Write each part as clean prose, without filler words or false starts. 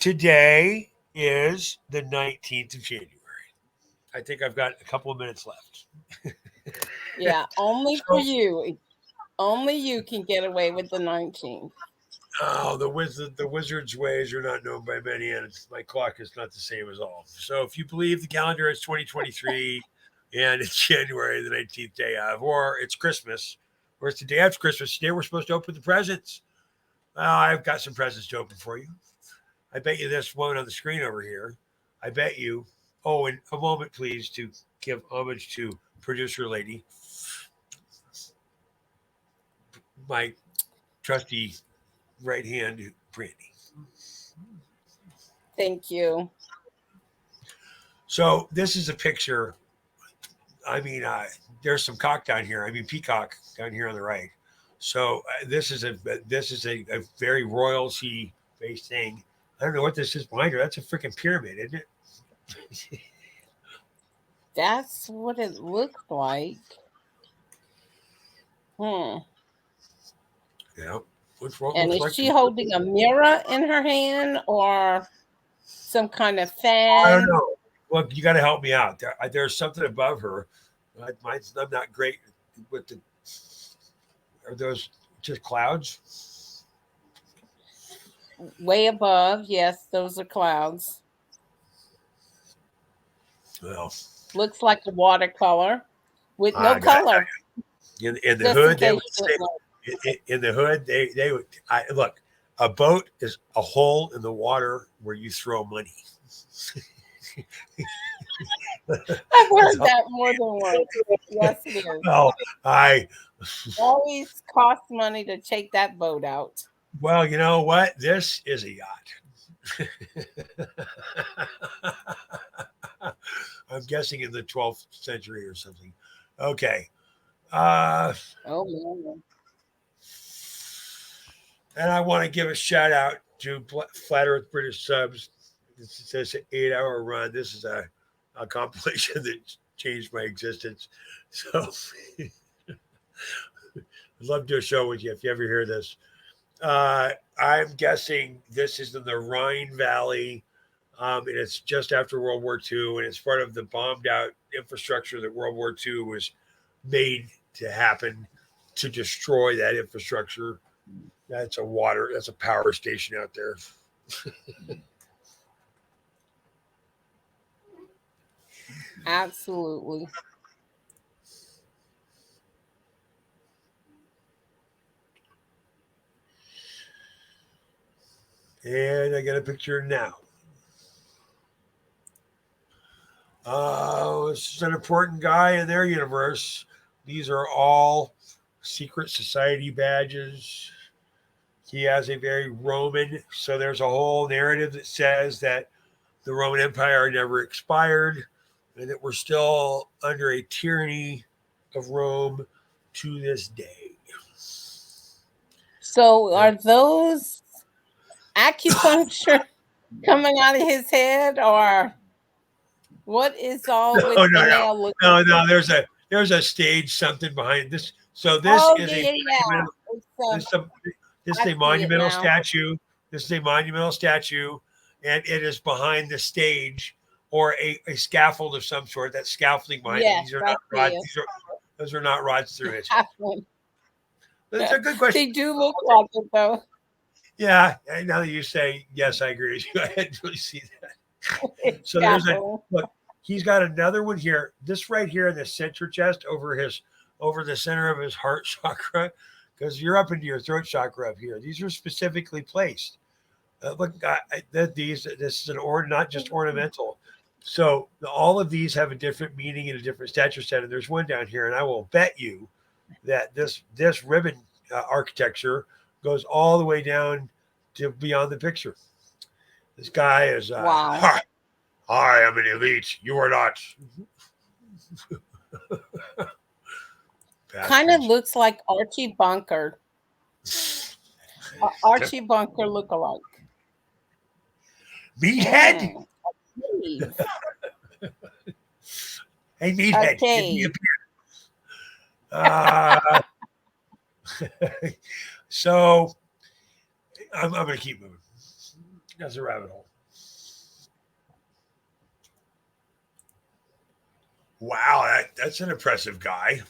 Today is the 19th of January. I think I've got a couple of minutes left. Yeah, only for So, you. Only you can get away with the 19th. oh, the wizard's ways are not known by many, and my clock is not the same as all. So, if you believe the calendar is 2023, and it's January the 19th day of, or it's Christmas, or it's the day after Christmas, today we're supposed to open the presents. I've got some presents to open for you. I bet you this one on the screen over here. I bet you. Oh, and a moment, please, to give homage to producer lady, my trusty right hand, Brandy. Thank you. So this is a picture. I mean, there's some cock down here. I mean, peacock down here on the right. So this is a very royalty based thing. I don't know what this is behind her. That's a freaking pyramid, isn't it? That's what it looks like. Hmm. Yeah, looks And is like she holding a mirror in her hand or some kind of I don't fan? know. Look, you got to help me out. There's something above her. I'm not great with the. Are those just clouds? Way above, yes, those are clouds. Well, Looks like a watercolor with no I got color, in the just in hood. They case would you say didn't know. in the hood they would. Look. A boat is a hole in the water where you throw money. I've That's heard all. that more than once. Yes, it is. Well, I Always costs money to take that boat out. well, you know what? This is a yacht. I'm guessing in the 12th century or something. Okay. Uh, Oh man. and I want to give a shout out to Flat Earth British Subs. This says an 8 hour run. This is a compilation that changed my existence. So I'd love to do a show with you if you ever hear this. I'm guessing this is in the Rhine Valley, and it's just after World War II, and it's part of the bombed out infrastructure that World War II was made to happen to destroy that infrastructure. That's a power station out there. Absolutely. And I got a picture now. This is an important guy in their universe. These are all secret society badges. He has a very Roman, so there's a whole narrative that says that the Roman Empire never expired and that we're still under a tyranny of Rome to this day. So Yeah. are those acupuncture coming out of his head or what is all with No, the no, no, nail looking? no. There's a stage something behind this. So this Oh is yeah, a yeah, yeah. monumental. It's This is a, this is I a see it monumental now. statue. This is a monumental statue, and it is behind the stage or a scaffold of some sort. That scaffolding behind it. Yes, These are I not see rods. it. Those are not rods through his head. Definitely. That's a good question. They do look like it though. Yeah, and now that you say yes, I agree with you. I didn't really see that. It's So there's a scaffold. look. He's got another one here. This right here in the center chest, over the center of his heart chakra, because you're up into your throat chakra up here. These are specifically placed. Look, this is an not just ornamental. So all of these have a different meaning and a different stature set. And there's one down here, and I will bet you that this ribbon architecture goes all the way down to beyond the picture. This guy is Wow. I am an elite. You are not. Kind of Bastards. looks like Archie Bunker. Archie Bunker look-alike. Meathead. Cave. Hey, A meathead. Give me a cave. beer. So I'm going to keep moving. That's a rabbit hole. Wow, that's an impressive guy.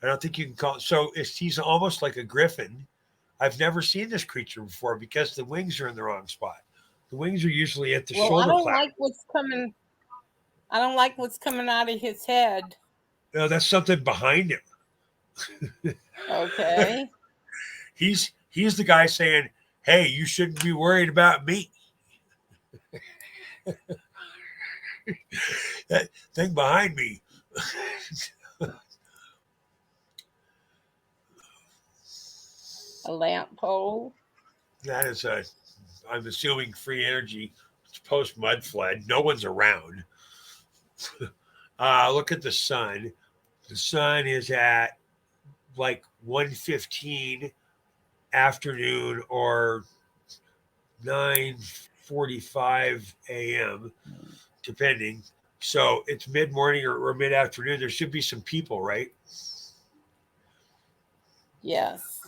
I don't think you can call it. So he's almost like a griffin. I've never seen this creature before because the wings are in the wrong spot. The wings are usually at the Well, shoulder platform. I don't like what's coming out of his head. No, that's something behind him. Okay. He's the guy saying, "Hey, you shouldn't be worried about me." That thing behind me. A lamp pole. That is I'm assuming free energy. It's post mud flood. No one's around. Look at the sun. The sun is at like 1:15 afternoon or 9:45 a.m. depending. So it's mid morning or mid afternoon. There should be some people, right? Yes.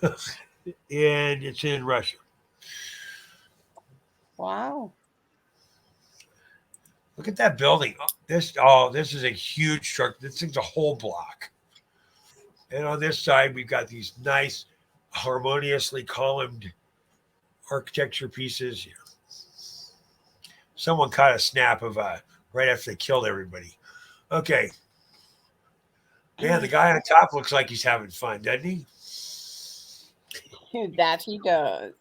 And it's in Russia. Wow. Look at that building. This is a huge structure. This thing's a whole block. And on this side, we've got these nice, harmoniously columned architecture pieces. Someone caught a snap of right after they killed everybody. Okay. Man, the guy on top looks like he's having fun, doesn't he? That he does.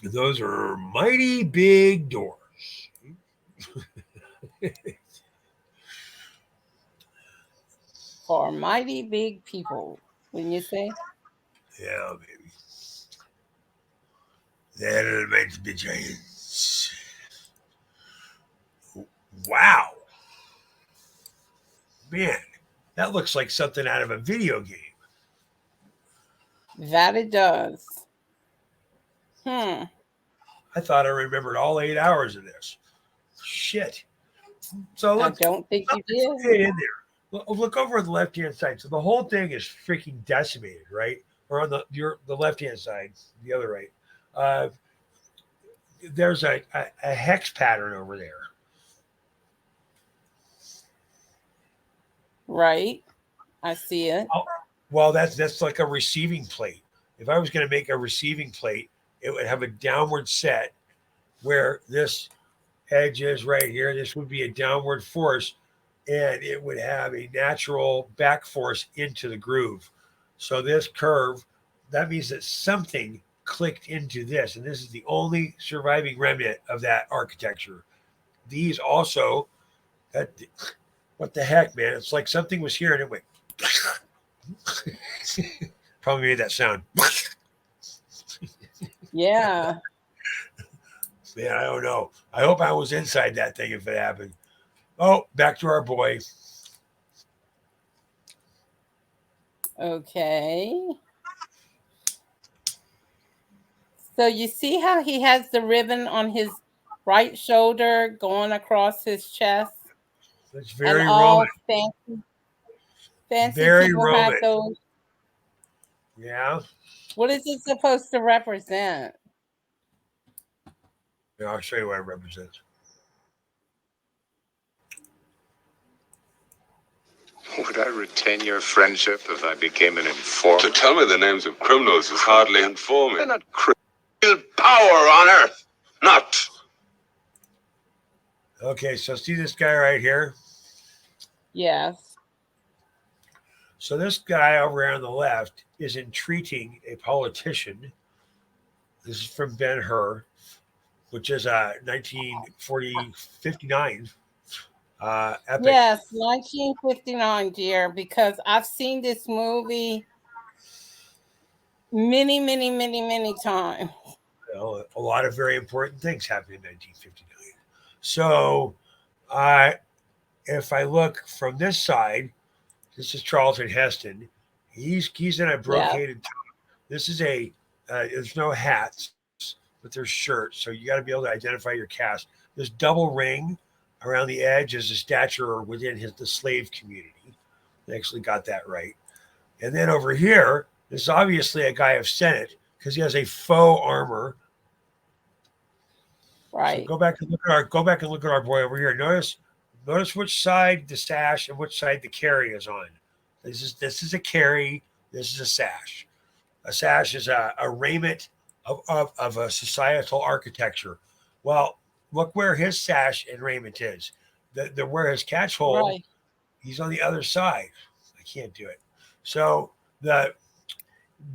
Those are mighty big doors. For mighty big people, wouldn't you say? Yeah, baby. They're meant to be giants. Wow. Man, that looks like something out of a video game. That it does. I thought I remembered all 8 hours of this. Shit. So look, I don't think you did. In there. Look over on the left hand side. So the whole thing is freaking decimated, right? Or on the left hand side, the other right. There's a hex pattern over there. Right. I see it. Oh, well, that's like a receiving plate. If I was going to make a receiving plate, it would have a downward set where this edge is right here. This would be a downward force, and it would have a natural back force into the groove. So this curve, that means that something clicked into this, and this is the only surviving remnant of that architecture. These also, what the heck, man? It's like something was here and it went. Probably made that sound. Yeah. Man, I don't know. I hope I was inside that thing if it happened. Oh, back to our boy. Okay. So you see how he has the ribbon on his right shoulder going across his chest? It's very and all Roman. Fancy Very people Roman. have those. Yeah. What is it supposed to represent? Yeah, I'll show you what it represents. Would I retain your friendship if I became an informant? To tell me the names of criminals is hardly informing. They're not criminal. Power on Earth, not. Okay, so see this guy right here? Yes. So this guy over here on the left is entreating a politician. This is from Ben-Hur, which is 1959 epic. Yes, 1959, dear, because I've seen this movie many times. Well, a lot of very important things happened in 1959. So if I look from this side, this is Charlton Heston. He's in a brocaded top. This is there's no hats, but there's shirts. So you got to be able to identify your cast. This double ring around the edge is the stature within the slave community. They actually got that right. And then over here, this is obviously a guy of Senate because he has a faux armor. Right. So go back and look at our boy over here. Notice which side the sash and which side the carry is on. This is a carry. This is a sash. A sash is a raiment of a societal architecture. Well, look where his sash and raiment is. The where his catch hole, Right. he's on the other side. I can't do it. So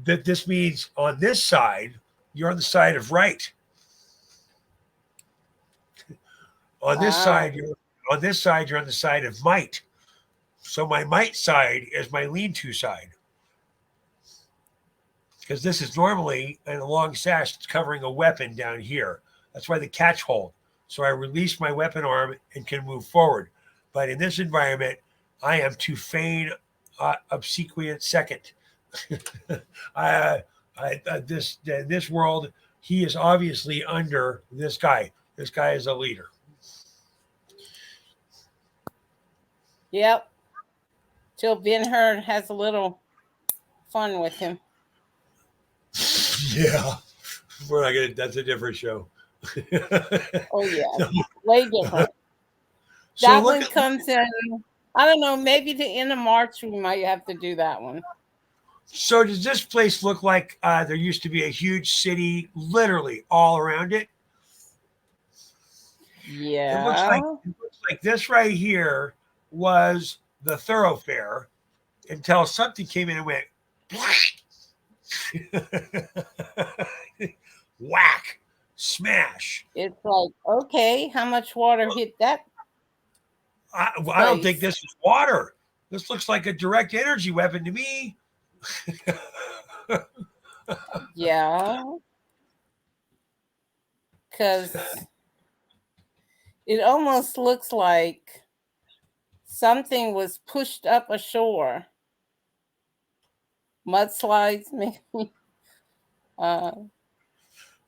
this means on this side, you're on the side of right. On this side, you're on the side of might. So my might side is my lean-to side. Because this is normally in a long sash that's covering a weapon down here. That's why the catch hold. So I release my weapon arm and can move forward. But in this environment, I am to feign obsequious second. In this world, he is obviously under this guy. This guy is a leader. Yep. Till Ben-Hur has a little fun with him. Yeah. We're not gonna, that's a different show. Oh, yeah. Way different. So That one comes in, I don't know, maybe the end of March we might have to do that one. So does this place look like there used to be a huge city literally all around it? Yeah. It looks like this right here was the thoroughfare until something came in and went whack, smash. It's like, okay, how much water hit that? I don't think this is water. This looks like a direct energy weapon to me. Yeah. Because it almost looks like something was pushed up ashore. Mudslides, maybe.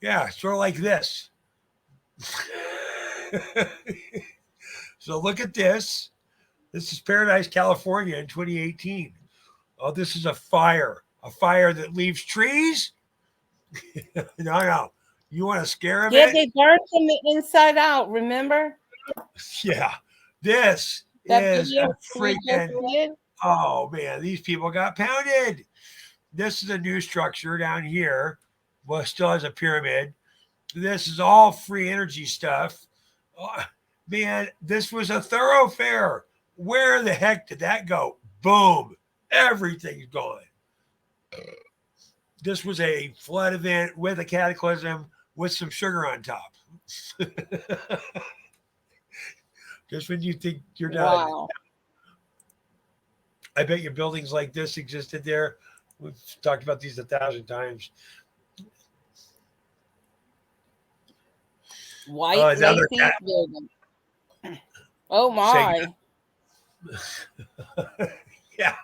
Yeah, sort of like this. So look at this. This is Paradise, California in 2018. Oh, this is a fire that leaves trees. No. You want to scare them? Yeah, they burned from the inside out, remember? Yeah. This That is video a freaking, oh man, these people got pounded. This is a new structure down here. Well, it still has a pyramid. This is all free energy stuff. Oh, man, this was a thoroughfare. Where the heck did that go? Boom. Everything's gone. This was a flood event with a cataclysm with some sugar on top. Just when you think you're done. Wow. I bet your buildings like this existed there. We've talked about these 1,000 times. White Macy's building. Oh my. Yeah.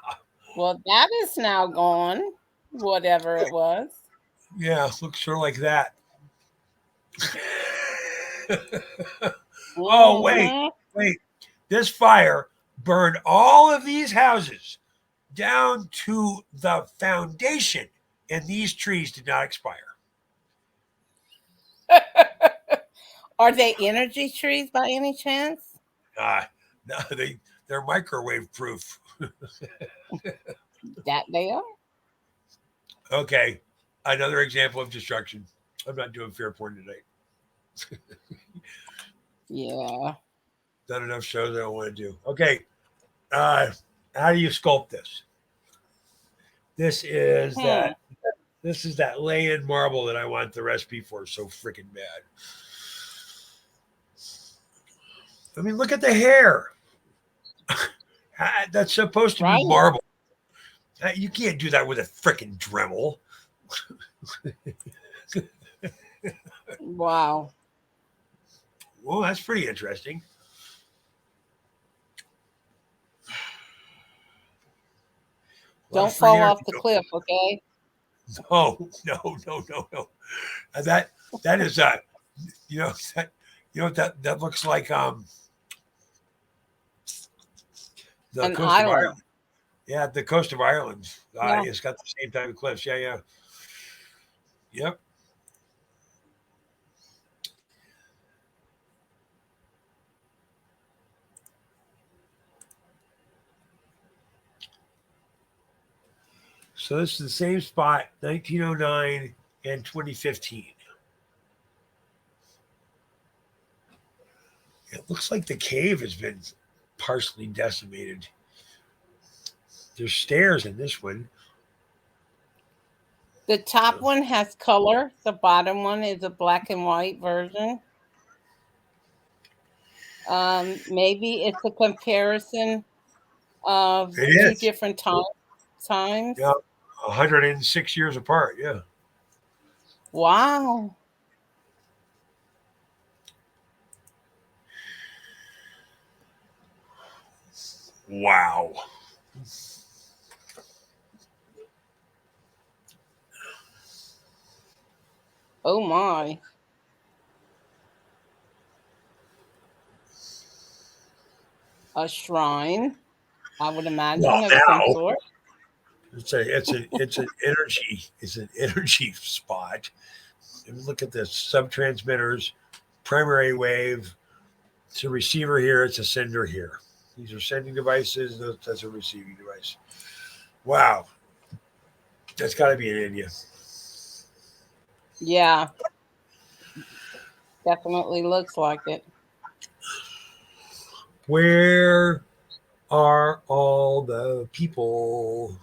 Well, that is now gone. Whatever it was. Yeah, looks sort of like that. Oh, wait. This fire burned all of these houses down to the foundation, and these trees did not expire. Are they energy trees by any chance? No, they're microwave proof. That they are? Okay, another example of destruction. I'm not doing fair porn tonight. Yeah. Not enough shows I don't want to do. Okay, how do you sculpt this? This is that. This is that lay-in marble that I want the recipe for so freaking bad. I mean, look at the hair. That's supposed to be marble. You can't do that with a freaking Dremel. Wow. Well, that's pretty interesting. Don't fall off the cliff, okay? No. That is that looks like The An coast of island. Ireland. Yeah, the coast of Ireland. Yeah. It's got the same type of cliffs. Yeah, yeah. Yep. So this is the same spot, 1909 and 2015. It looks like the cave has been partially decimated. There's stairs in this one. The top one has color. The bottom one is a black and white version. Maybe it's a comparison of It two is. different times. Yeah, 106 years apart. Yeah. Wow. Wow. Oh my. A shrine, I would imagine, Well, of some now sort. it's an energy spot. And look at this subtransmitters, primary wave. It's a receiver here. It's a sender here. These are sending devices. That's a receiving device. Wow, that's got to be in India. Yeah. Definitely looks like it. Where are all the people?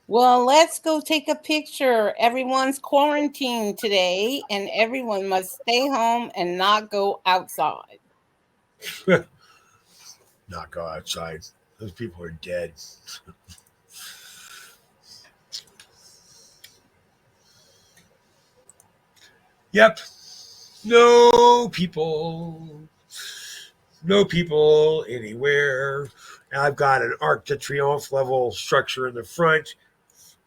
Well, let's go take a picture. Everyone's quarantined today, and everyone must stay home and not go outside. Not go outside. Those people are dead. Yep. No people. No people anywhere. Now I've got an Arc de Triomphe level structure in the front.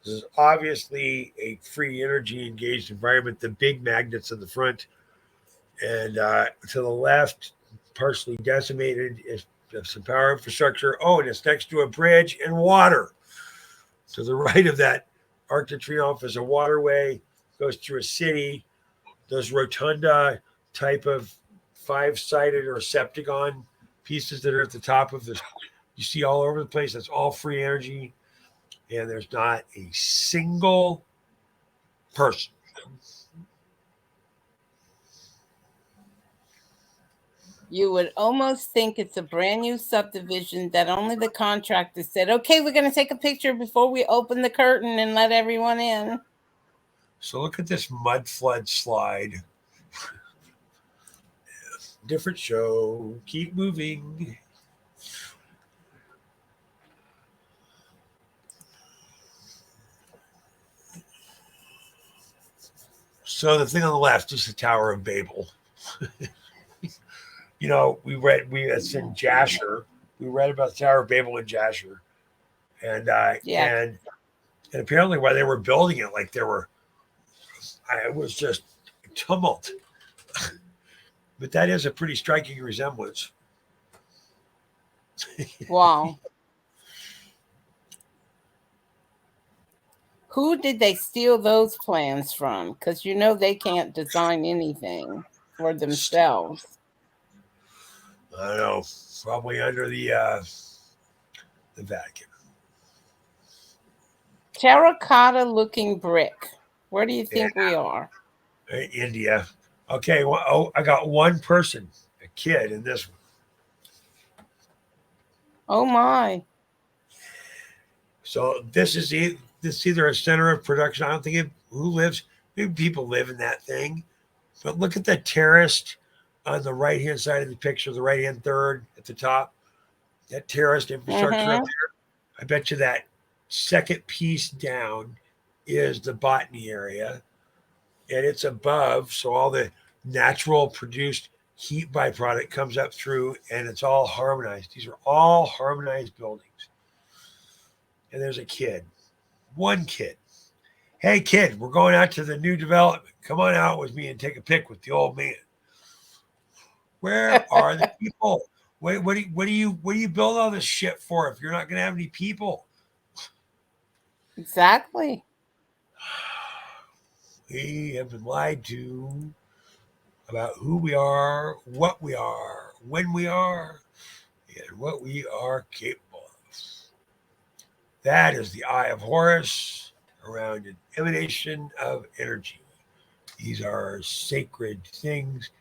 This is obviously a free energy engaged environment. The big magnets in the front, and to the left, partially decimated, is some power infrastructure. Oh, and it's next to a bridge and water. To the right of that Arc de Triomphe is a waterway, goes through a city. Those rotunda type of five-sided or septagon pieces that are at the top of this, you see all over the place. That's all free energy, and there's not a single person. You would almost think it's a brand new subdivision that only the contractor said, okay, we're going to take a picture before we open the curtain and let everyone in. So look at this mud flood slide. Different show. Keep moving. So the thing on the left is the Tower of Babel. It's in Jasher. We read about the Tower of Babel in Jasher, and Yeah. and apparently while they were building it, like it was just tumult. But that is a pretty striking resemblance. Wow. Who did they steal those plans from? Because they can't design anything for themselves. I don't know, probably under the Vatican. Terracotta looking brick. Where do you think we are? India. Okay, well, I got one person, a kid in this one. Oh my. So this is either a center of production. I don't think maybe people live in that thing. But look at the terraced on the right-hand side of the picture, the right-hand third at the top. That terraced infrastructure up there. I bet you that second piece down is the botany area. And it's above, so all the natural produced heat byproduct comes up through, and it's all harmonized. These are all harmonized buildings. And there's a kid, one kid. Hey, kid, we're going out to the new development. Come on out with me and take a pic with the old man. Where are the people? What do you build all this shit for if you're not going to have any people? Exactly. We have been lied to about who we are, what we are, when we are, and what we are capable of. That is the Eye of Horus around an emanation of energy. These are sacred things.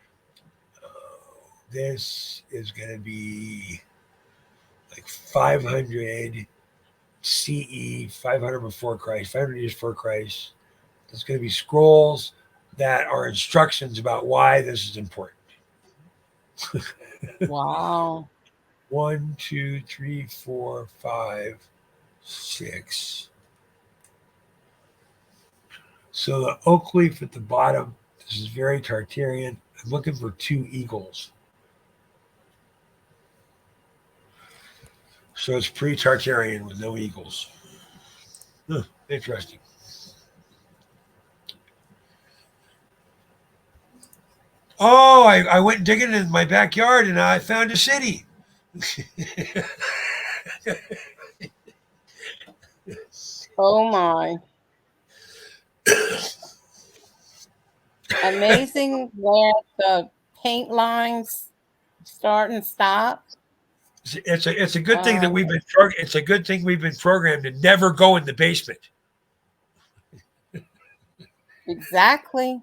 This is going to be like 500 CE, 500 before Christ, 500 years before Christ. There's going to be scrolls that are instructions about why this is important. Wow. 1, 2, 3, 4, 5, 6. So the oak leaf at the bottom, this is very Tartarian. I'm looking for 2 eagles. So it's pre-Tartarian with no eagles. Huh, interesting. Oh, I went digging in my backyard and I found a city. Oh my. Amazing where the paint lines start and stop. It's a good thing that it's a good thing we've been programmed to never go in the basement. Exactly.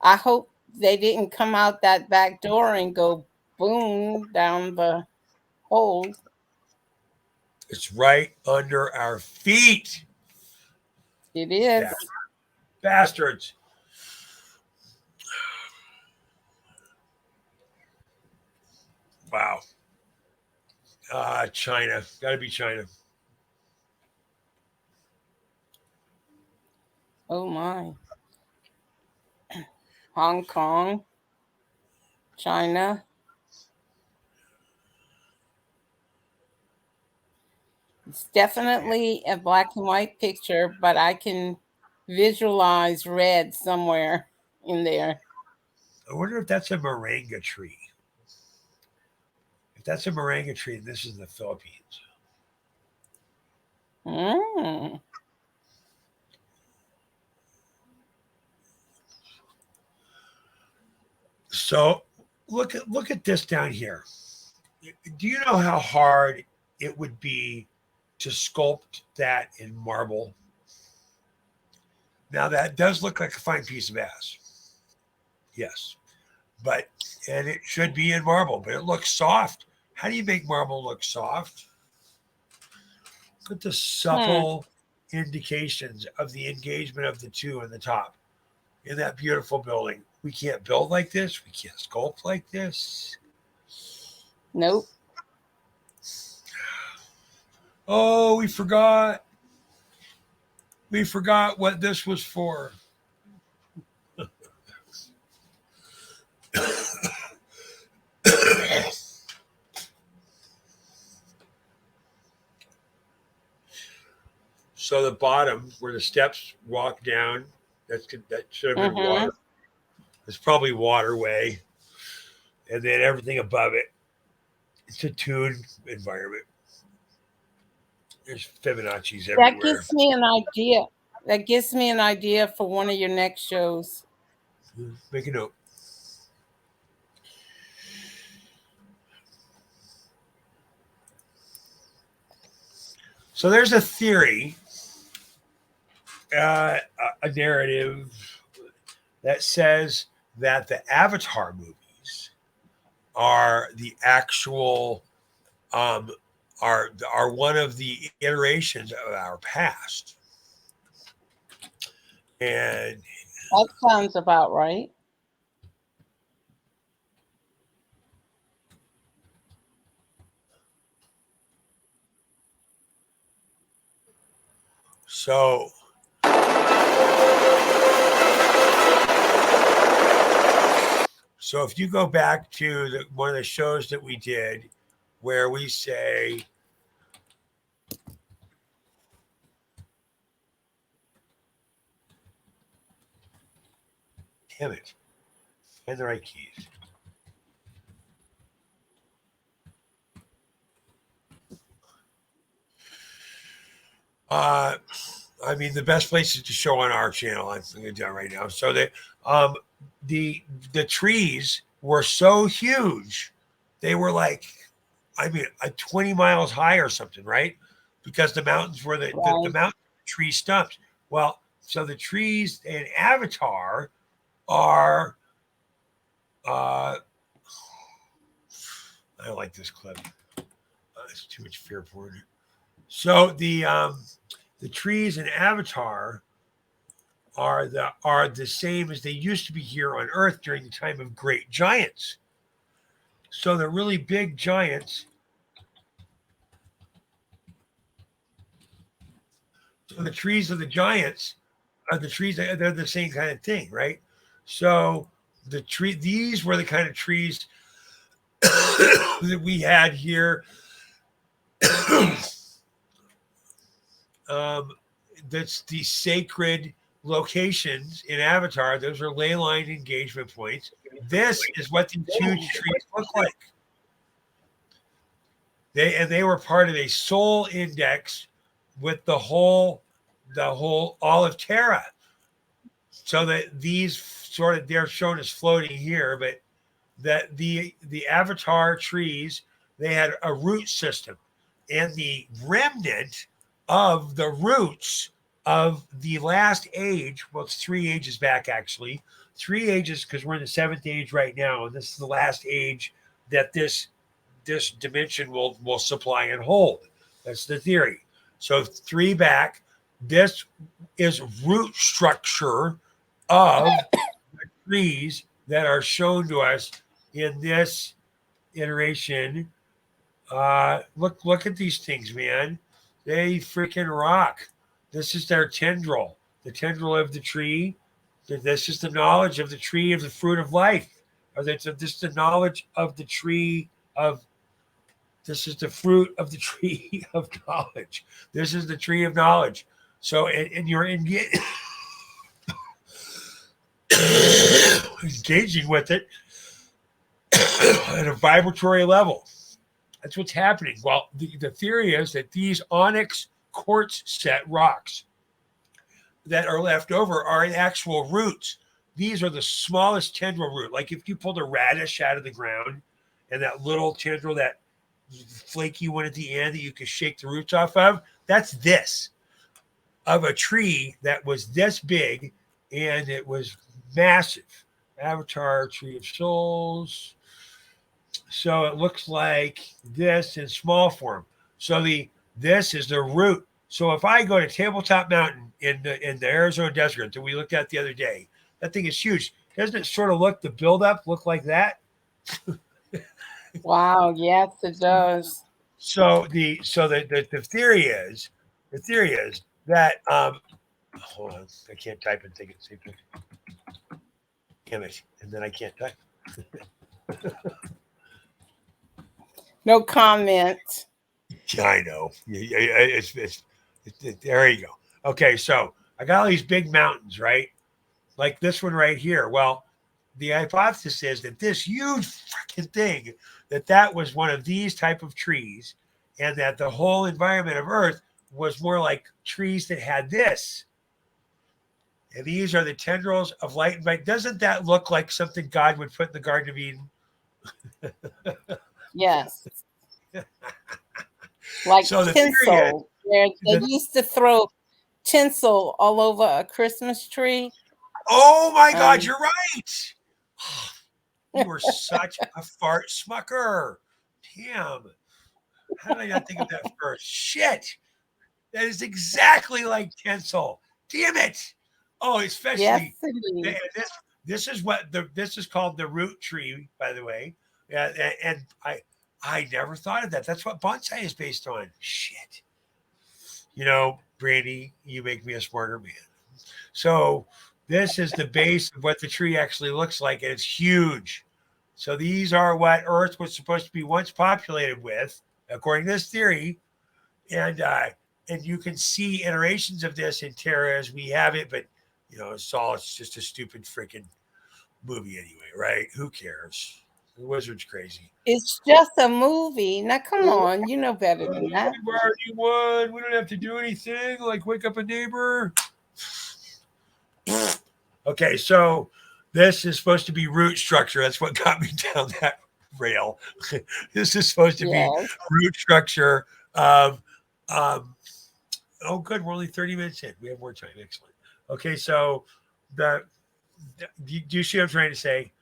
I hope they didn't come out that back door and go boom down the hole. It's right under our feet. It is. Bastards. Wow. China. Gotta be China. Oh my. Hong Kong, China. It's definitely a black and white picture, but I can visualize red somewhere in there. I wonder if that's a moringa tree. If that's a moringa tree, this is the Philippines. Mm. So look at this down here. Do you know how hard it would be to sculpt that in marble? Now that does look like a fine piece of ass. Yes. And it should be in marble, but it looks soft. How do you make marble look soft? Look at the subtle indications of the engagement of the two in the top in that beautiful building. We can't build like this. We can't sculpt like this. Nope. Oh, we forgot. We forgot what this was for. So the bottom where the steps walk down, that should have been water. It's probably waterway. And then everything above it, it's a tuned environment. There's Fibonacci's everywhere. That gives me an idea. That gives me an idea for one of your next shows. Make a note. So there's a theory, a narrative that says that the Avatar movies are the actual are one of the iterations of our past. And that sounds about right. So if you go back to one of the shows that we did where we say damn it, and the right keys. I mean, the best places to show on our channel. I'm going to do it right now. So the trees were so huge, they were like, I mean, 20 miles high or something, right? Because the mountains were the Right. mountain tree stumps. Well, so the trees in Avatar are. I don't like this clip. It's too much fear porn. So the trees in Avatar are the same as they used to be here on Earth during the time of great giants. So the really big giants. So the trees of the giants are the trees. They're the same kind of thing, right? So these were the kind of trees that we had here. That's the sacred locations in Avatar. Those are ley line engagement points. This is what these huge trees look like. They were part of a soul index with the whole all of Terra. So that these sort of they're shown as floating here, but that the Avatar trees, they had a root system, and the remnant of the roots of the last age, well, it's 3 ages back actually, 3 ages because we're in the 7th age right now, and this is the last age that this dimension will supply and hold. That's the theory. So 3 back, this is root structure of the trees that are shown to us in this iteration. Look at these things, man. They freaking rock. This is their tendril, the tendril of the tree. This is the knowledge of the tree of the fruit of life. Or this is the knowledge of the tree of. This is the fruit of the tree of knowledge. This is the tree of knowledge. So, and you're engaging with it at a vibratory level. That's what's happening. Well, the theory is that these onyx quartz set rocks that are left over are actual roots. These are the smallest tendril root. Like if you pulled a radish out of the ground and that little tendril, that flaky one at the end that you can shake the roots off of, that's this of a tree that was this big and it was massive. Avatar Tree of Souls. So it looks like this in small form. So this is the root. So if I go to Tabletop Mountain in the Arizona desert that we looked at the other day, that thing is huge. Doesn't it sort of look look like that? Wow. Yes, it does. So the theory is that hold on, I can't type and think at the same time. Damn it, and then I can't type. No comment. Yeah, I know. There you go. Okay, so I got all these big mountains, right? Like this one right here. Well, the hypothesis is that this huge freaking thing, that was one of these type of trees, and that the whole environment of Earth was more like trees that had this. And these are the tendrils of light and light. Doesn't that look like something God would put in the Garden of Eden? Yes. Like So the tinsel. Where they the, used to throw tinsel all over a Christmas tree. oh my God, you're right. You were such a fart smucker. Damn. How did I not think of that first? Shit. That is exactly like tinsel. Damn it. Oh, especially Yes, this is what this is called the root tree, by the way. Yeah, and I never thought of that. That's what bonsai is based on. Shit. You know, Brandy, you make me a smarter man. So this is the base of what the tree actually looks like, and it's huge. So these are what Earth was supposed to be once populated with, according to this theory. And you can see iterations of this in Terra as we have it, but it's just a stupid freaking movie anyway, right? Who cares? The wizard's crazy. It's just a movie. Now, come on. You know better than that. We already won. We don't have to do anything. Like wake up a neighbor. Okay, so this is supposed to be root structure. That's what got me down that rail. This is supposed to be root structure of oh good, we're only 30 minutes in. We have more time. Excellent. Okay, so do you see what I'm trying to say?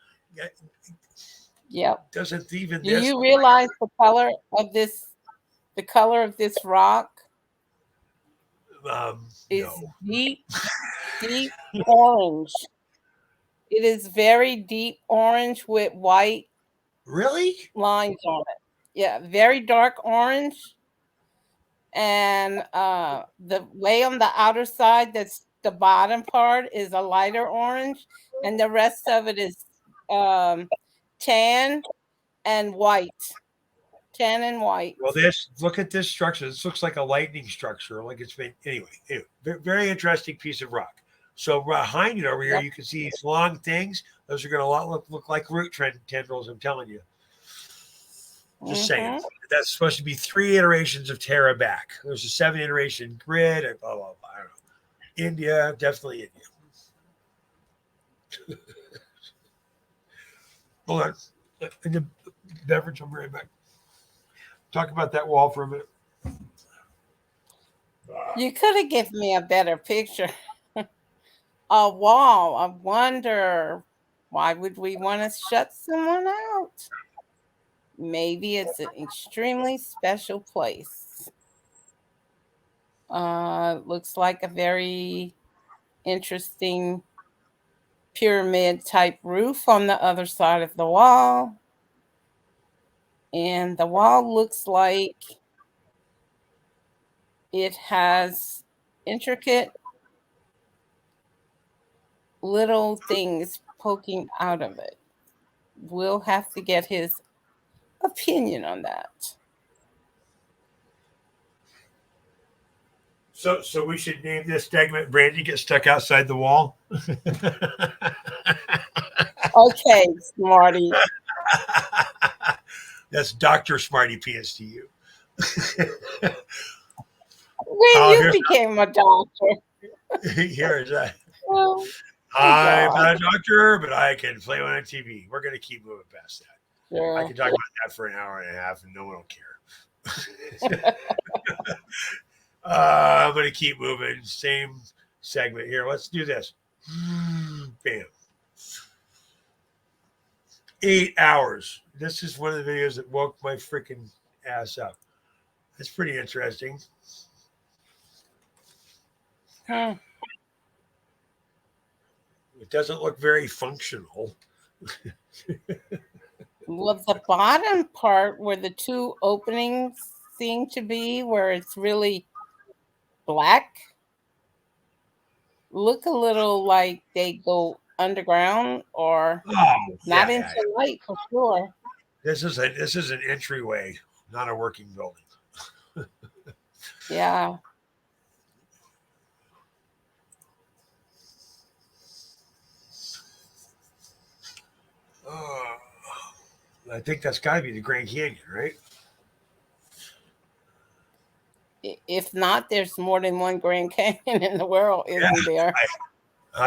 Yep. Doesn't even Do this you realize the color of this rock is no. deep orange. It is very deep orange with white Really? lines on it. Yeah, very dark orange. And the way on the outer side, that's the bottom part, is a lighter orange, and the rest of it is tan and white. Tan and white. Well, look at this structure. This looks like a lightning structure. Like it's been anyway. Very interesting piece of rock. So behind it over here, you can see these long things. Those are going to look like root tendrils. I'm telling you. Just saying. That's supposed to be 3 iterations of Terra back. There's a 7 iteration grid. Blah, blah, blah. I don't know. India, definitely India. Hold on. In the beverage, I'll be right back. Talk about that wall for a minute. You could have given me a better picture. A wall. I wonder, why would we want to shut someone out? Maybe it's an extremely special place. Looks like a very interesting pyramid type roof on the other side of the wall. And the wall looks like it has intricate little things poking out of it. We'll have to get his opinion on that. So we should name this segment Brandy Gets Stuck Outside the Wall. Okay, Smarty. That's Dr. Smarty PSTU. When you became a doctor. Here's that. Oh, I'm not a doctor, but I can play one on TV. We're going to keep moving past that. sure. I can talk about that for an hour and a half and no one will care. I'm going to keep moving. Same segment here. Let's do this. Bam. 8 hours. This is one of the videos that woke my freaking ass up. That's pretty interesting. Hmm. It doesn't look very functional. Well, the bottom part where the 2 openings seem to be, where it's really black, look a little like they go underground or not into light for sure. This is an entryway, not a working building. Yeah. I think that's got to be the Grand Canyon, right? If not, there's more than one Grand Canyon in the world, isn't there?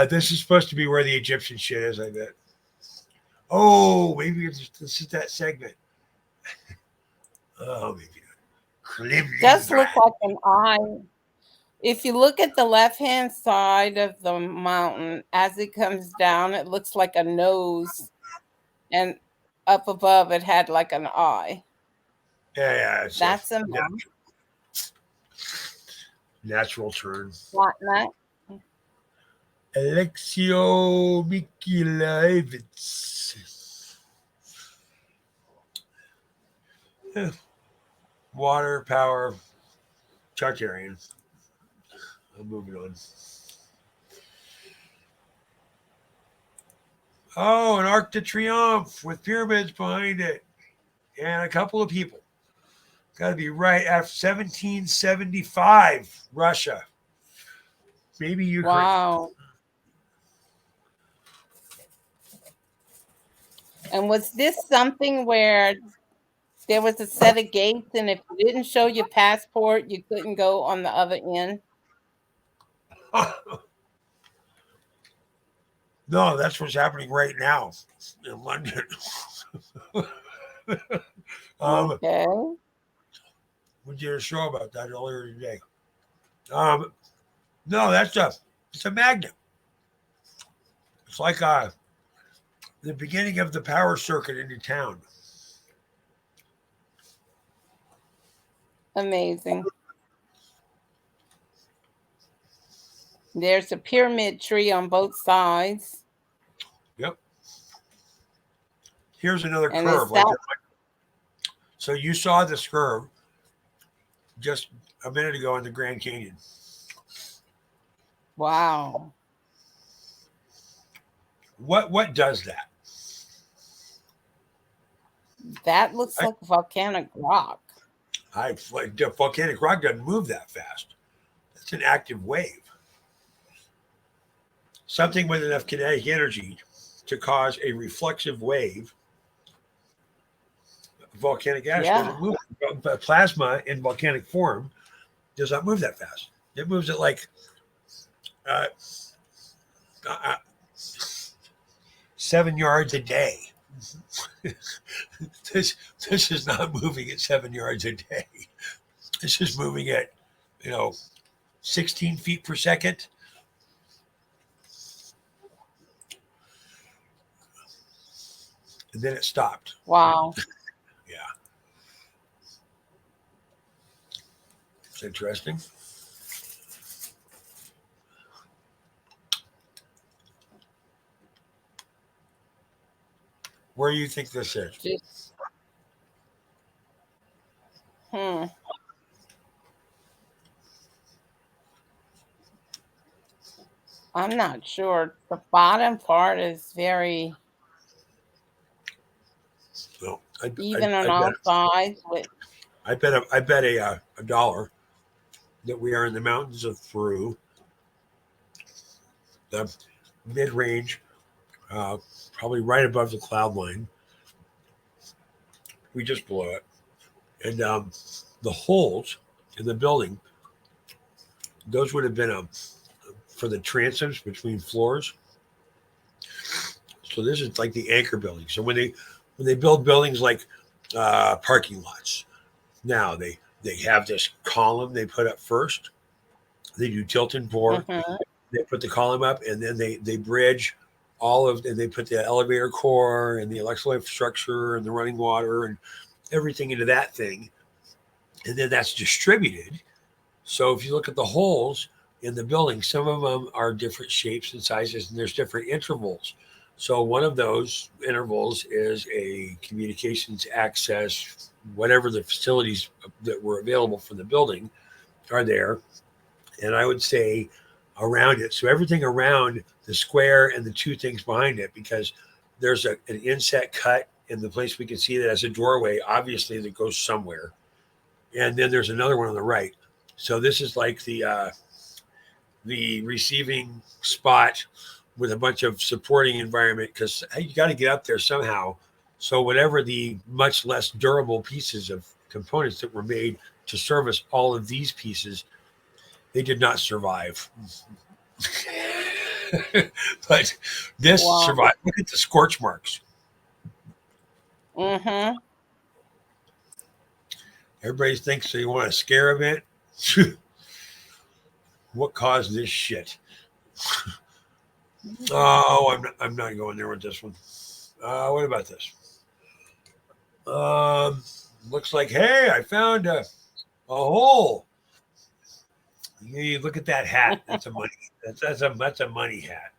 This is supposed to be where the Egyptian shit is, I bet. Oh, maybe this is that segment. Oh, maybe. It does look like an eye. If you look at the left-hand side of the mountain, as it comes down, it looks like a nose. And up above, it had like an eye. Yeah. That's a natural turn. Whatnot. Alexio Mikhailovich. Water, power, Tartarian. I'm moving on. Oh, an Arc de Triomphe with pyramids behind it and a couple of people. Got to be right after 1775, Russia. Maybe Ukraine. Wow. And was this something where there was a set of gates, and if you didn't show your passport, you couldn't go on the other end? No, that's what's happening right now in London. Okay. We did a show about that earlier today. No, it's a magnet. It's like the beginning of the power circuit into town. Amazing. There's a pyramid tree on both sides. Yep. Here's another And is curve. that So you saw this curve just a minute ago in the Grand Canyon. wow. What does that? That looks like volcanic rock. The volcanic rock doesn't move that fast. It's an active wave. Something with enough kinetic energy to cause a reflexive wave. Volcanic ash doesn't Yeah. move. But plasma in volcanic form does not move that fast. It moves at like uh, uh, 7 yards a day. this is not moving at 7 yards a day. This is moving at 16 feet per second. And then it stopped. Wow. Yeah. It's interesting. Where do you think this is? Just, hmm. I'm not sure. The bottom part is very No, even on all sides. I bet a dollar that we are in the mountains of Peru, the mid-range, probably right above the cloud line. We just below it, and the holes in the building, those would have been for the transoms between floors. So this is like the anchor building. So when they build buildings like parking lots, now they have this column they put up first. They do tilt and pour. Mhm. They put the column up, and then they bridge and they put the elevator core and the electrical infrastructure and the running water and everything into that thing, and then that's distributed. So if you look at the holes in the building, some of them are different shapes and sizes, and there's different intervals. So one of those intervals is a communications access, whatever the facilities that were available for the building are there. And I would say around it. So everything around the square and the two things behind it, because there's an inset cut in the place we can see that as a doorway, obviously that goes somewhere. And then there's another one on the right. So this is like the receiving spot with a bunch of supporting environment, because you got to get up there somehow. So whatever the much less durable pieces of components that were made to service all of these pieces, they did not survive. But this Wow. survived. Look at the scorch marks. Mhm. Everybody thinks they want a scare event. What caused this shit? Oh, I'm not going there with this one. What about this? Looks like, hey, I found a hole. You look at that hat. That's a money. That's a money hat.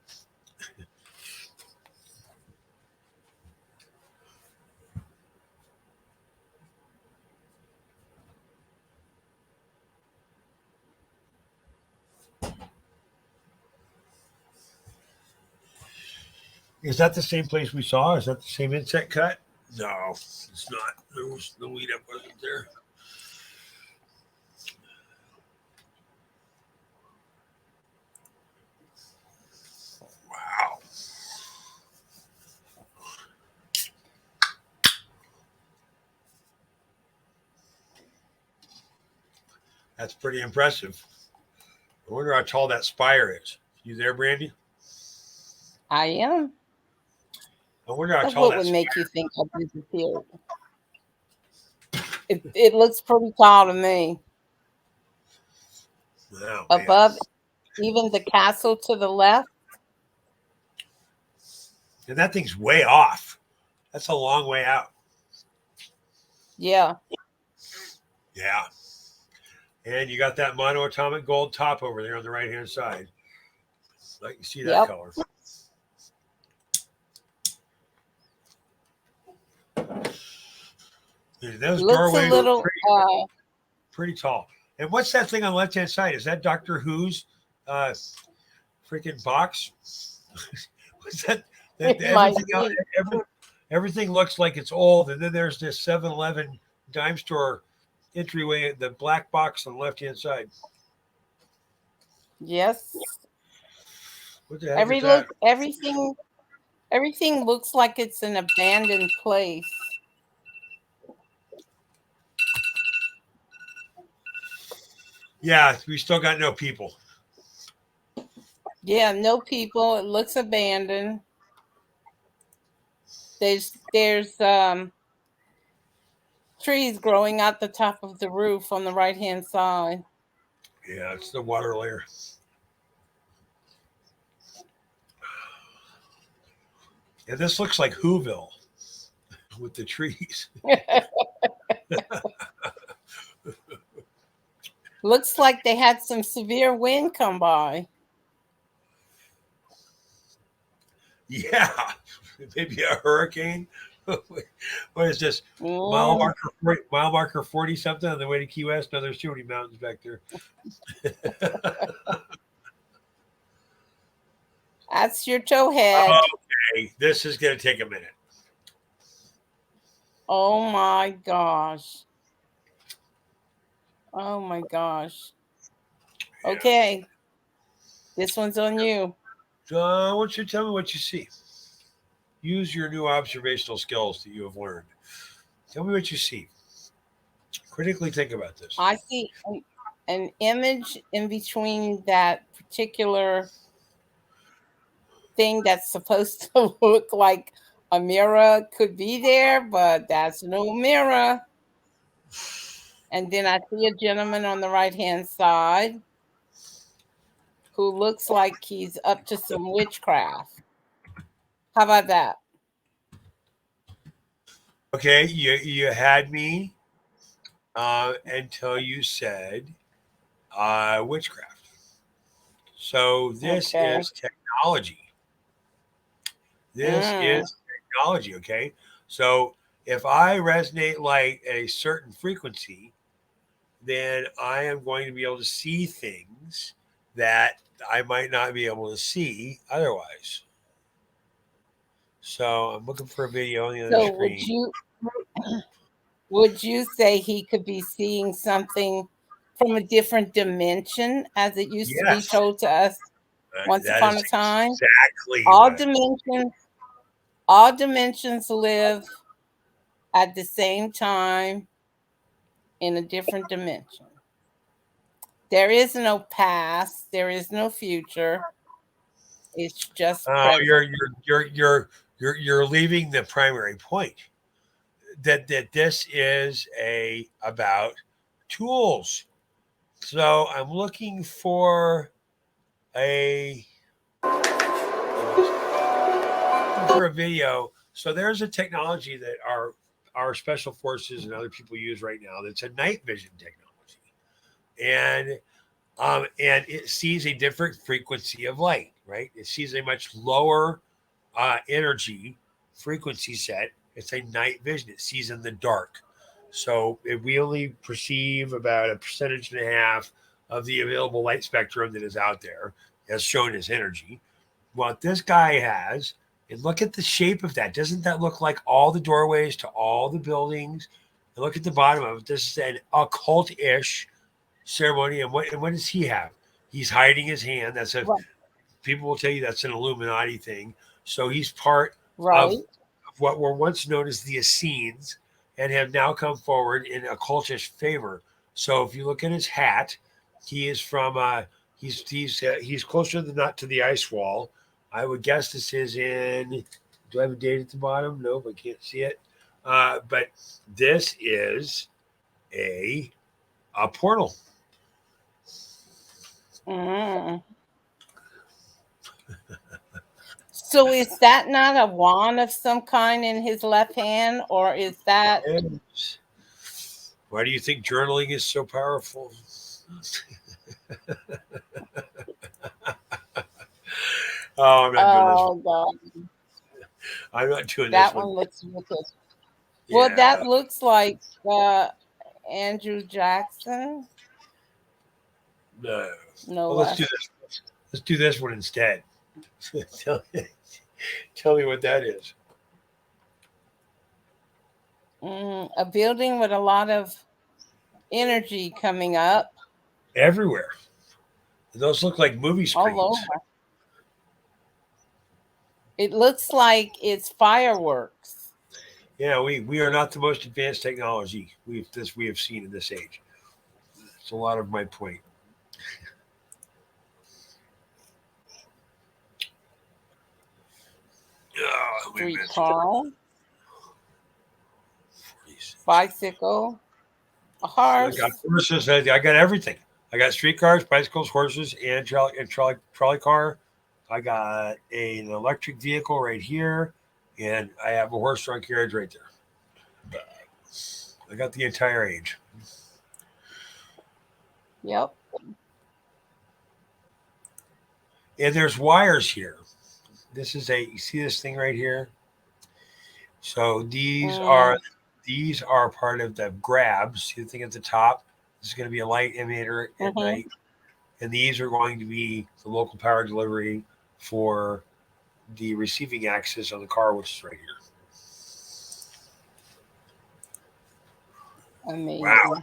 Is that the same place we saw? Is that the same inset cut? No, it's not. The lead up wasn't there. Wow. That's pretty impressive. I wonder how tall that spire is. You there, Brandy? I am. I wonder how That's tall what that would spire make you think I disappeared. It looks pretty tall to me. is. Oh, man. Above even the castle to the left. And that thing's way off. That's a long way out. Yeah. Yeah. And you got that monoatomic gold top over there on the right-hand side. Like you see that Yep. color. Those Looks a doorways little are pretty tall. And what's that thing on the left-hand side? Is that Doctor Who's freaking box? What's that? it might Everything looks like it's old. And then there's this 7-Eleven dime store entryway, the black box on the left-hand side. Yes. What the heck is that? Everything looks like it's an abandoned place. Yeah, we still got no people. Yeah, no people. It looks abandoned. There's trees growing out the top of the roof on the right-hand side. Yeah, it's the water layer. Yeah, this looks like Whoville with the trees. Looks like they had some severe wind come by. Yeah, maybe a hurricane. What is this? Mile marker 40 something on the way to Key West. No, there's too many mountains back there. That's your towhead. Okay, this is going to take a minute. Oh my gosh. Oh my gosh. Yeah. Okay. This one's on you. I want you to tell me what you see. Use your new observational skills that you have learned. Tell me what you see. Critically think about this. I see an image in between that particular thing that's supposed to look like a mirror could be there, but that's no mirror. And then I see a gentleman on the right-hand side who looks like he's up to some witchcraft. How about that? Okay, you had me until you said witchcraft. So this is technology. This is technology, okay? So if I resonate light at a certain frequency, then I am going to be able to see things that I might not be able to see otherwise. So I'm looking for a video on the other screen. Would you say he could be seeing something from a different dimension, as it used to be told to us once upon a time? Exactly. All dimensions live at the same time in a different dimension. There is no past. There is no future. It's just present. You're leaving the primary point. That this is about tools. So I'm looking for a video. So there's a technology that our special forces and other people use right now. That's a night vision technology, and it sees a different frequency of light. Right, it sees a much lower energy frequency set. It's a night vision. It sees in the dark. So we only perceive about 1.5% of the available light spectrum that is out there as shown as energy. What this guy has, and look at the shape of that. Doesn't that look like all the doorways to all the buildings? And look at the bottom of it. This is an occult-ish ceremony. And what does he have? He's hiding his hand. People will tell you that's an Illuminati thing. So he's part of what were once known as the Essenes and have now come forward in occultish favor. So if you look at his hat, he is from he's closer than not to the ice wall. I would guess this is in. Do I have a date at the bottom? Nope, I can't see it. But this is a a portal. Mm. So is that not a wand of some kind in his left hand, or is that? Yes. Why do you think journaling is so powerful? Oh, I'm not doing this one. Oh God, I'm not doing this that one. one looks wicked. Well, Yeah. that looks like Andrew Jackson, No. no Well, let's do less. this. Let's do this one instead. tell, tell me what that is. A building with a lot of energy coming up Everywhere. Those look like movie all screens. over. It looks like it's fireworks. Yeah, we are not the most advanced technology we have seen in this age. It's a lot of my point. Oh, we missed Streetcar, 46. bicycle, a I got horse. horses. I got everything. I got streetcars, bicycles, horses, and trolley car. I got an electric vehicle right here, and I have a horse-drawn carriage right there. I got the entire age. Yep. And there's wires here. This is you see this thing right here? So Mm, these are part of the grabs. See the thing at the top? This is going to be a light emitter at mm-hmm. night. And these are going to be the local power delivery for the receiving axis on the car, which is right here. Amazing. Wow.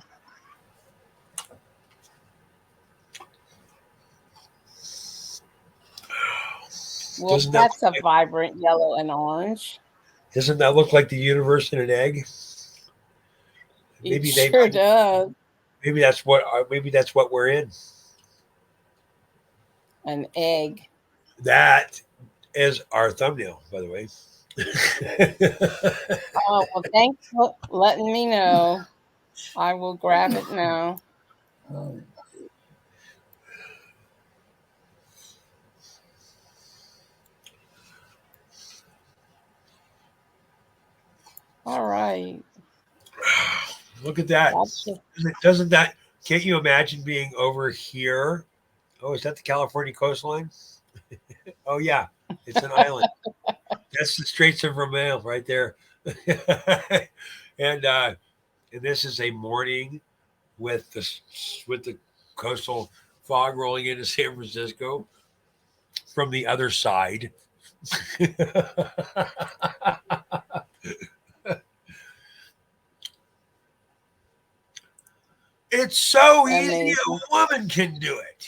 Well, that's a vibrant yellow and orange. Doesn't that look like the universe in an egg? It sure does. Maybe that's what we're in. An egg. That is our thumbnail, by the way. Oh, well, thanks for letting me know. I will grab it now. All right. Look at that. Doesn't that, can't you imagine being over here? Oh, is that the California coastline? Oh, yeah. It's an island. That's the Straits of Romeo right there. and this is a morning with the coastal fog rolling into San Francisco from the other side. It's so easy, a woman can do it.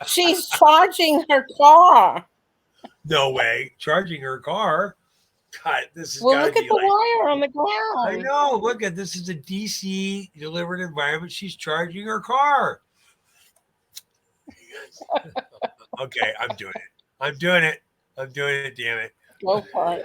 She's charging her car. No way. Charging her car? God, this is well, look at the wire on the ground. I know. Look at this is a DC delivered environment. She's charging her car. Okay, I'm doing it. I'm doing it. I'm doing it, damn it. Go for it.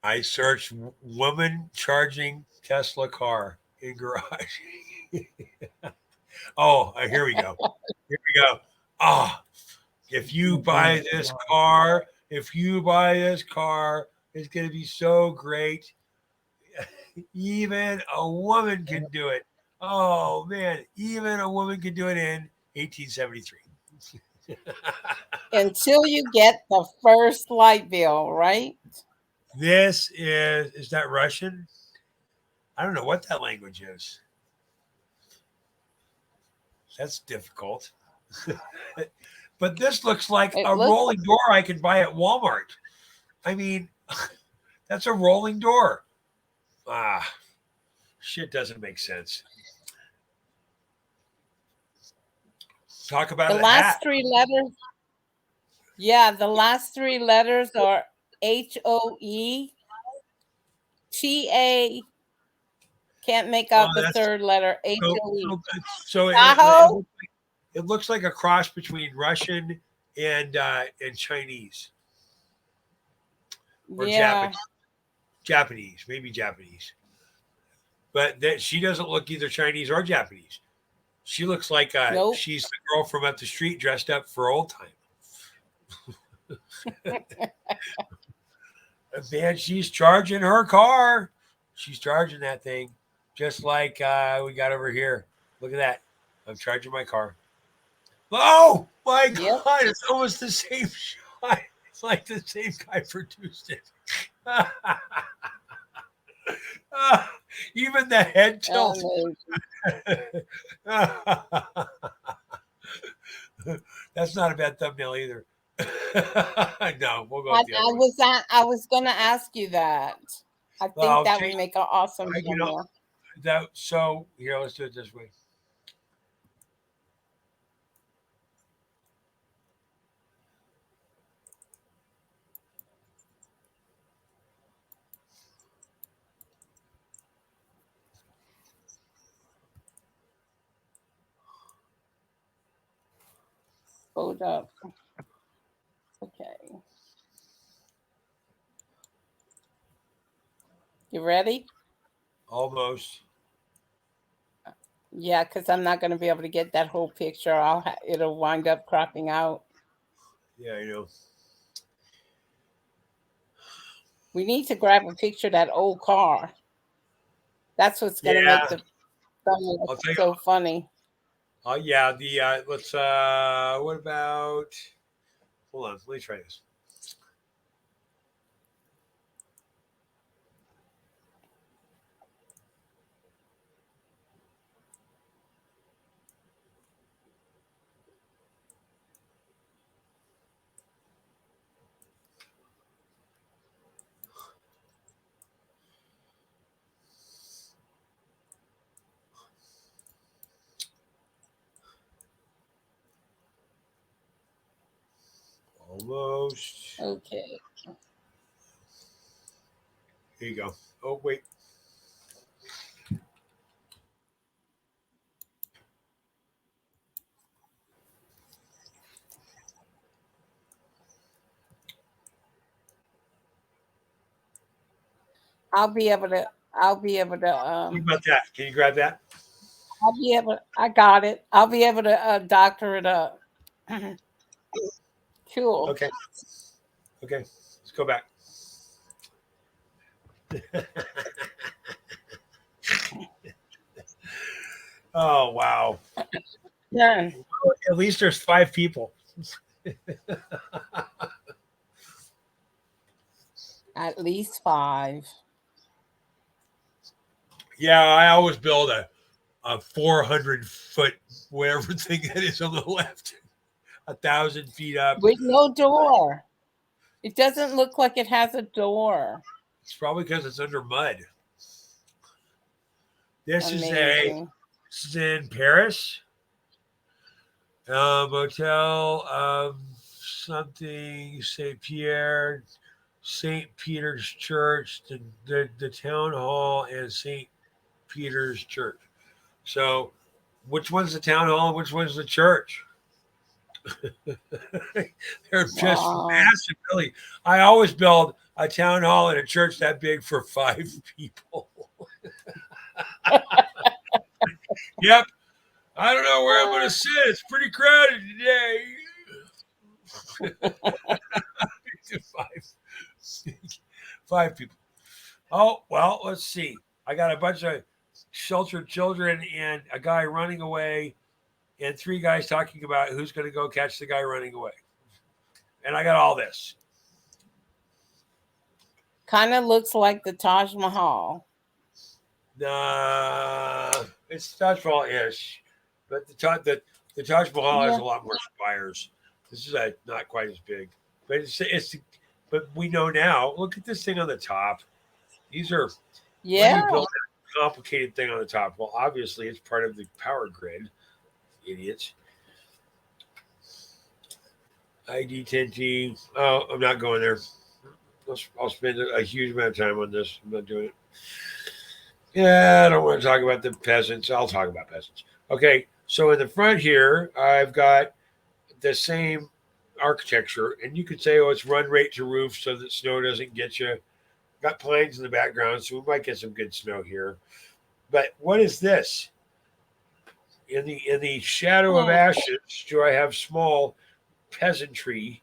I searched woman charging Tesla car in garage. Oh, here we go. Here we go. Oh, if you buy this car, it's going to be so great. Even a woman can do it. Oh, man. Even a woman can do it in 1873. Until you get the first light bill, right? This is that Russian? I don't know what that language is. That's difficult. But this looks like rolling door I could buy at Walmart. I mean, that's a rolling door. Shit doesn't make sense. Talk about the last 3 letters. Yeah, the last three letters are HOE. TA. Can't make out the That's third letter. so. HOE. So Tahoe? it looks like a cross between Russian and Chinese or Yeah. Japanese, maybe Japanese. But that she doesn't look either Chinese or Japanese. She looks like Nope. she's the girl from up the street dressed up for old time. Man, she's charging her car. She's charging that thing, just like we got over here. Look at that. I'm charging my car. Oh my Yep. God! It's almost the same shot. It's like the same guy produced it. Even the head tilt. That's not a bad thumbnail either. No, we'll go with the other one. I was gonna ask you that. I think Well, that would make an awesome you know thumbnail. that. So here, let's do it this way. Hold up. Okay. You ready? Almost. Yeah, because I'm not going to be able to get that whole picture. It'll wind up cropping out. Yeah, I know. We need to grab a picture of that old car. That's what's going to make the thumbnail so funny. Oh yeah, the let's what about hold on, let me try this. Almost. Okay. Here you go. Oh wait. I'll be able to Think about that. Can you grab that? I got it. I'll be able to doctor it up. Cool. Okay. Okay. Let's go back. Oh wow. Yeah. At least there's 5 people. At least 5. Yeah, I always build a 400-foot whatever thing that is on the left, 1,000 feet up. With no door. It doesn't look like it has a door. It's probably because it's under mud. This Amazing. this is in Paris. Motel something St. Pierre, St. Peter's Church, the town hall, and St. Peter's Church. So, which one's the town hall and which one's the church? They're just massive, really. I always build a town hall and a church that big for 5 people. Yep. I don't know where I'm going to sit. It's pretty crowded today. 5 people. Oh, well, let's see. I got a bunch of sheltered children and a guy running away and 3 guys talking about who's going to go catch the guy running away. And I got all this. Kind of looks like the Taj Mahal. It's Taj Mahal-ish, but the Taj Mahal has a lot more spires. This is not quite as big, but but we know now. Look at this thing on the top. These are when you build a complicated thing on the top. Well, obviously it's part of the power grid. Idiots. ID 10T. Oh, I'm not going there. I'll spend a huge amount of time on this. I'm not doing it. Yeah, I don't want to talk about the peasants. I'll talk about peasants. Okay, so in the front here, I've got the same architecture, and you could say, oh, it's run right to roof so that snow doesn't get you. Got pines in the background, so we might get some good snow here. But what is this? In the shadow of Hmm. ashes, do I have small peasantry?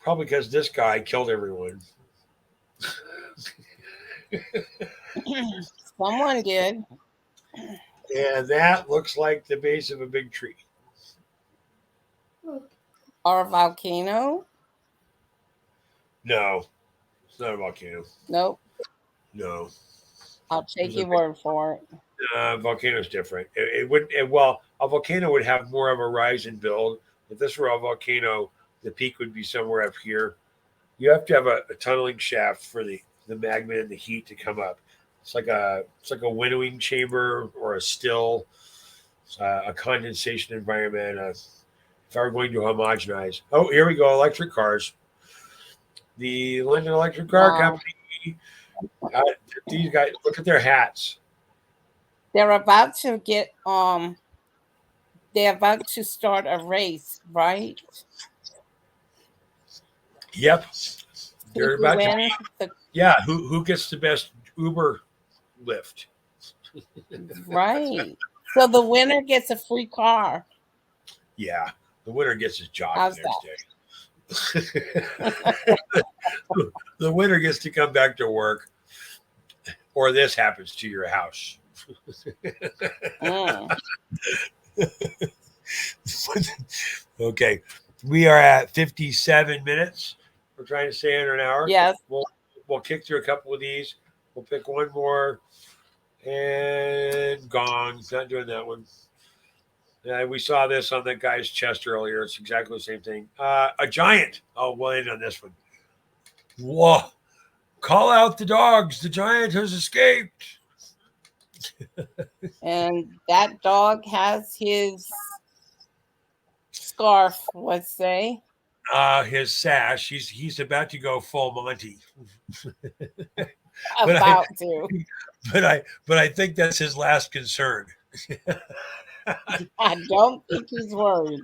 Probably because this guy killed everyone. Someone did. And that looks like the base of a big tree. Or a volcano? No, it's not a volcano. Nope. No, I'll take there's a your word for it. volcano's different. It wouldn't. Well, a volcano would have more of a rise and build. If this were a volcano, the peak would be somewhere up here. You have to have a tunneling shaft for the magma and the heat to come up. It's like a winnowing chamber or a still, a condensation environment. If I were going to homogenize, oh, here we go, electric cars. The London Electric Car Wow. Company. Uh, these guys, look at their hats. They're about to get they're about to start a race, right? Yep, they're Who about to. win the Yeah, who gets the best Uber lift? right. So the winner gets a free car. Yeah, the winner gets his job How's the next day. The winner gets to come back to work, or this happens to your house. Mm. Okay, we are at 57 minutes. We're trying to stay under an hour. Yes. We'll kick through a couple of these. We'll pick one more, and gone. Not doing that one. We saw this on that guy's chest earlier. It's exactly the same thing. A giant. Oh, we'll end on this one. Whoa. Call out the dogs. The giant has escaped. And that dog has his scarf, let's say. His sash. He's about to go full Monty. About to. But I think that's his last concern. I don't think he's worried.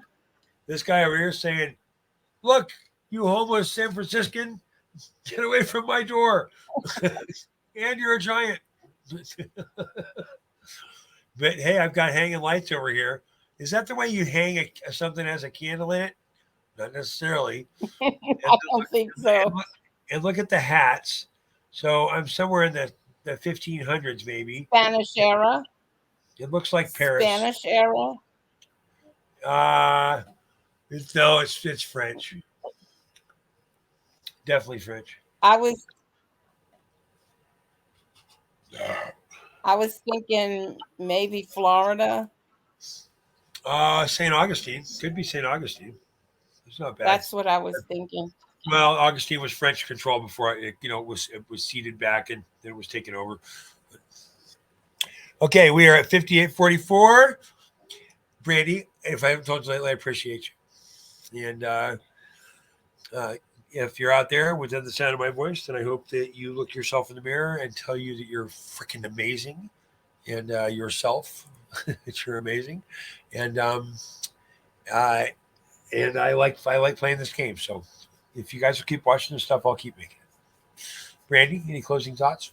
This guy over here saying, "Look, you homeless San Franciscan, get away from my door." And you're a giant. But hey, I've got hanging lights over here. Is that the way you hang something as a candle in it? Not necessarily. I don't think so. And look at the hats. So I'm somewhere in the 1500s, maybe. Spanish era. It looks like Paris. Spanish era. It's French. Definitely French. I was thinking maybe Florida. St. Augustine. Could be St. Augustine. It's not bad. That's what I was thinking. Well, Augustine was French control before it was ceded back and then it was taken over. Okay, we are at 58:44. Brandy, if I haven't told you lately, I appreciate you. And if you're out there within the sound of my voice, then I hope that you look yourself in the mirror and tell you that you're freaking amazing, and yourself that you're amazing, and I like playing this game. So if you guys will keep watching this stuff, I'll keep making it. Brandy, any closing thoughts?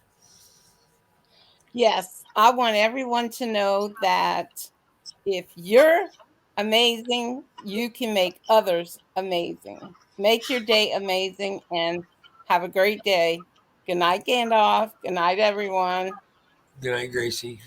Yes, I want everyone to know that if you're amazing, you can make others amazing. Make your day amazing and have a great day. Good night, Gandalf. Good night, everyone. Good night, Gracie.